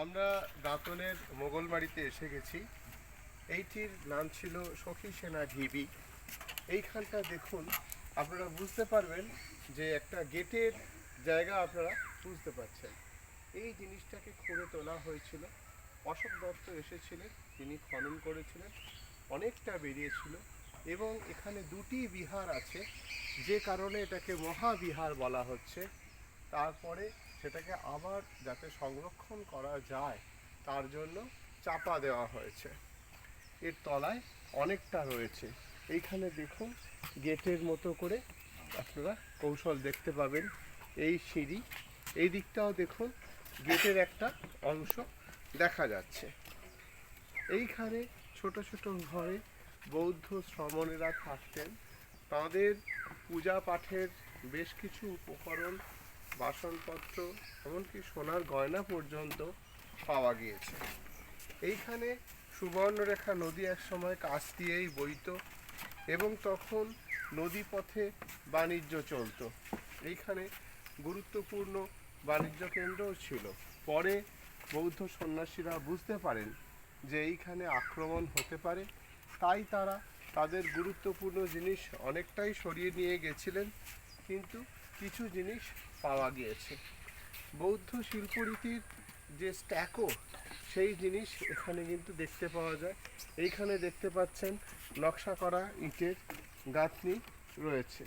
আমরা দাঁতনের মোগলবাড়িতে এসে গেছি। এইটির নাম ছিল সখী সেনা ঢিবি। এইখানটা দেখুন, আপনারা বুঝতে পারবেন যে একটা গেটের জায়গা আপনারা বুঝতে পারছেন। এই জিনিসটাকে খুঁড়ে তোলা হয়েছিল। অশোক দত্ত এসেছিলেন, তিনি খনন করেছিলেন, অনেকটা বেরিয়েছিল এবং এখানে দুটি বিহার আছে, যে কারণে এটাকে মহাবিহার বলা হচ্ছে। তারপরে সেটাকে আবার যাতে সংরক্ষণ করা যায় তার জন্য চাপা দেওয়া হয়েছে। এর তলায় অনেকটা রয়েছে। এইখানে দেখুন, গেটের মতো করে আপনারা কৌশল দেখতে পাবেন। এই সিঁড়ি, এই দিকটাও দেখুন, গেটের একটা অংশ দেখা যাচ্ছে। এইখানে ছোট ছোট ঘরে বৌদ্ধ শ্রমণেরা থাকতেন। তাদের পূজা পাঠের বেশ কিছু উপকরণ, বাসনপত্র, এমনকি সোনার গয়না পর্যন্ত পাওয়া গিয়েছে। এইখানে সুবর্ণরেখা নদী একসময় কাছ দিয়েই বইতো এবং তখন নদীপথে বাণিজ্য চলতো। এইখানে গুরুত্বপূর্ণ বাণিজ্য কেন্দ্রও ছিল। পরে বৌদ্ধ সন্ন্যাসীরা বুঝতে পারেন যে এইখানে আক্রমণ হতে পারে, তাই তারা তাদের গুরুত্বপূর্ণ জিনিস অনেকটাই সরিয়ে নিয়ে গেছিলেন, কিন্তু কিছু জিনিস পাওয়া গিয়েছে। বৌদ্ধ শিল্পরীতির যে স্ট্যাকো, সেই জিনিস এখানে কিন্তু দেখতে পাওয়া যায়। এইখানে দেখতে পাচ্ছেন নকশা করা ইটের গাঁথনি রয়েছে।